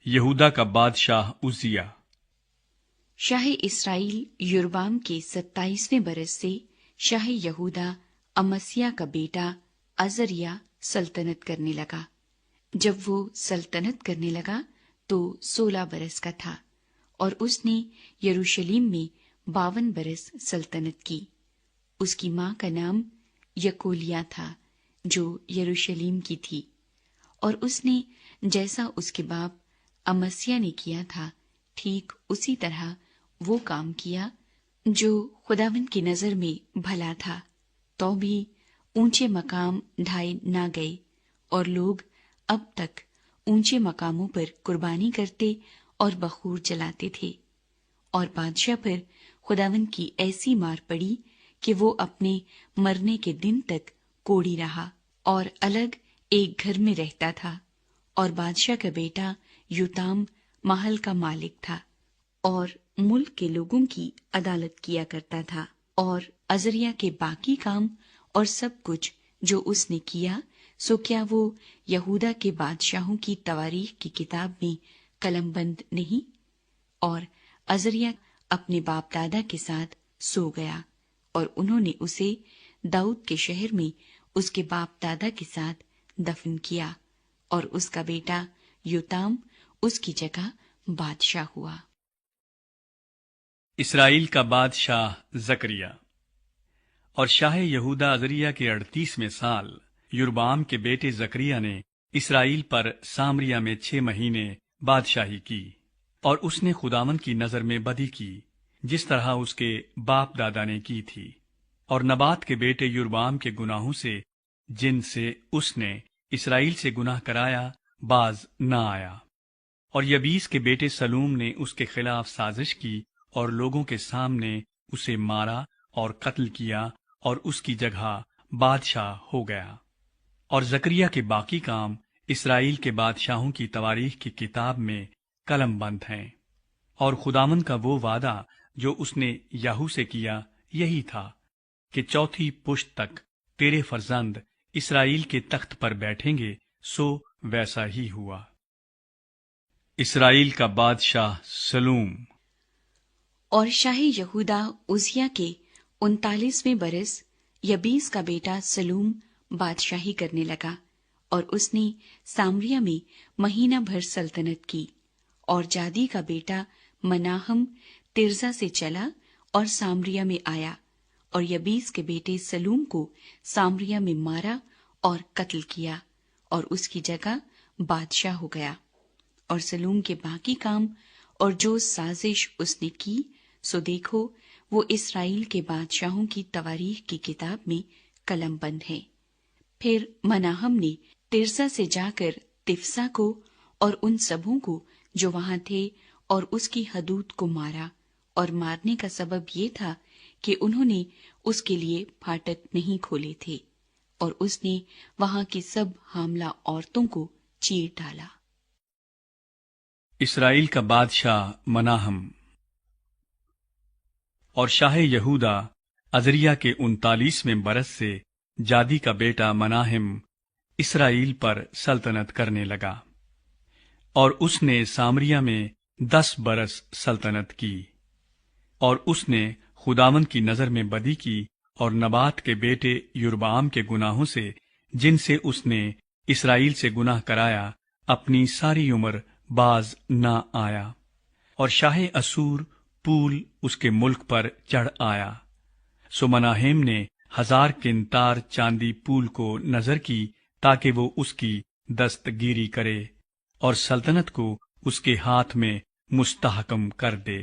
یہودا کا بادشاہ عزیہ۔ شاہ اسرائیل یربام کے 27ویں برس سے شاہ یہودا امسیہ کا بیٹا عزریہ سلطنت کرنے لگا۔ جب وہ سلطنت کرنے لگا تو 16 برس کا تھا، اور اس نے یروشلم میں 52 برس سلطنت کی۔ اس کی ماں کا نام یکولیا تھا جو یروشلم کی تھی، اور اس نے جیسا اس کے باپ امسیہ نے کیا تھا ٹھیک اسی طرح وہ کام کیا جو خداوند کی نظر میں بھلا تھا، تو بھی اونچے مقام ڈھائے نہ گئے، اور لوگ اب تک اونچے مقاموں پر قربانی کرتے اور بخور جلاتے تھے۔ اور بادشاہ پر خداوند کی ایسی مار پڑی کہ وہ اپنے مرنے کے دن تک کوڑی رہا اور الگ ایک گھر میں رہتا تھا۔ اور بادشاہ کا بیٹا یوتام محل کا مالک تھا اور ملک کے لوگوں کی عدالت کیا کرتا تھا۔ اور عزریہ کے باقی کام اور سب کچھ جو اس نے کیا، سو کیا وہ یہودا کے بادشاہوں کی تواریخ کی کتاب میں قلم بند نہیں؟ اور عزریہ اپنے باپ دادا کے ساتھ سو گیا، اور انہوں نے اسے داؤد کے شہر میں اس کے باپ دادا کے ساتھ دفن کیا، اور اس کا بیٹا یوتام اس کی جگہ بادشاہ ہوا۔ اسرائیل کا بادشاہ زکریا۔ اور شاہ یہودا عزریہ کے 38ویں سال یربعام کے بیٹے زکریا نے اسرائیل پر سامریا میں 6 مہینے بادشاہی کی، اور اس نے خداوند کی نظر میں بدی کی جس طرح اس کے باپ دادا نے کی تھی، اور نبات کے بیٹے یربعام کے گناہوں سے جن سے اس نے اسرائیل سے گناہ کرایا باز نہ آیا۔ اور یبیس کے بیٹے سلوم نے اس کے خلاف سازش کی اور لوگوں کے سامنے اسے مارا اور قتل کیا، اور اس کی جگہ بادشاہ ہو گیا۔ اور زکریا کے باقی کام اسرائیل کے بادشاہوں کی تواریخ کی کتاب میں قلم بند ہیں۔ اور خداوند کا وہ وعدہ جو اس نے یاہو سے کیا یہی تھا کہ 4 پشت تک تیرے فرزند اسرائیل کے تخت پر بیٹھیں گے، سو ویسا ہی ہوا۔ اسرائیل کا بادشاہ سلوم۔ اور شاہ یہودا عزیہ کے 39ویں برس یبیس کا بیٹا سلوم بادشاہی کرنے لگا، اور اس نے سامریا میں مہینہ بھر سلطنت کی۔ اور جادی کا بیٹا مناہم ترزا سے چلا اور سامریا میں آیا، اور یبیس کے بیٹے سلوم کو سامریا میں مارا اور قتل کیا، اور اس کی جگہ بادشاہ ہو گیا۔ اور سلوم کے باقی کام اور جو سازش اس نے کی، سو دیکھو وہ اسرائیل کے بادشاہوں کی تواریخ کی کتاب میں قلم بند ہے۔ پھر مناہم نے ترسا سے جا کر تفسا کو اور ان سبوں کو جو وہاں تھے اور اس کی حدود کو مارا، اور مارنے کا سبب یہ تھا کہ انہوں نے اس کے لیے پھاٹک نہیں کھولے تھے، اور اس نے وہاں کی سب حاملہ عورتوں کو چیر ڈالا۔ اسرائیل کا بادشاہ مناہم۔ اور شاہ یہودا عزریہ کے 39ویں برس سے جادی کا بیٹا مناہم اسرائیل پر سلطنت کرنے لگا، اور اس نے سامریا میں 10 برس سلطنت کی۔ اور اس نے خداوند کی نظر میں بدی کی اور نبات کے بیٹے یربعام کے گناہوں سے جن سے اس نے اسرائیل سے گناہ کرایا اپنی ساری عمر باز نہ آیا۔ اور شاہ اسور پول اس کے ملک پر چڑھ آیا، سو مناہیم نے 1000 قنطار چاندی پول کو نظر کی تاکہ وہ اس کی دستگیری کرے اور سلطنت کو اس کے ہاتھ میں مستحکم کر دے۔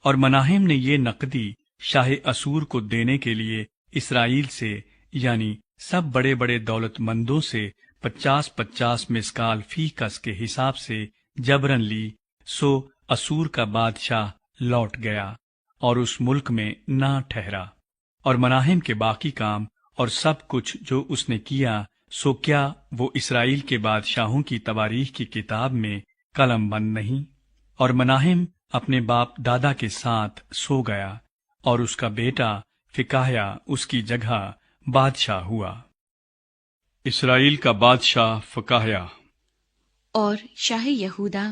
اور مناہیم نے یہ نقدی شاہ اسور کو دینے کے لیے اسرائیل سے یعنی سب بڑے بڑے دولت مندوں سے 50 مسکال فی کس کے حساب سے جبرن لی، سو اسور کا بادشاہ لوٹ گیا اور اس ملک میں نہ ٹھہرا۔ اور مناہیم کے باقی کام اور سب کچھ جو اس نے کیا، سو کیا وہ اسرائیل کے بادشاہوں کی تواریخ کی کتاب میں قلم بند نہیں؟ اور مناہیم اپنے باپ دادا کے ساتھ سو گیا، اور اس کا بیٹا فکاہیا اس کی جگہ بادشاہ ہوا۔ اسرائیل کا بادشاہ فکاہیا۔ اور شاہ یہودا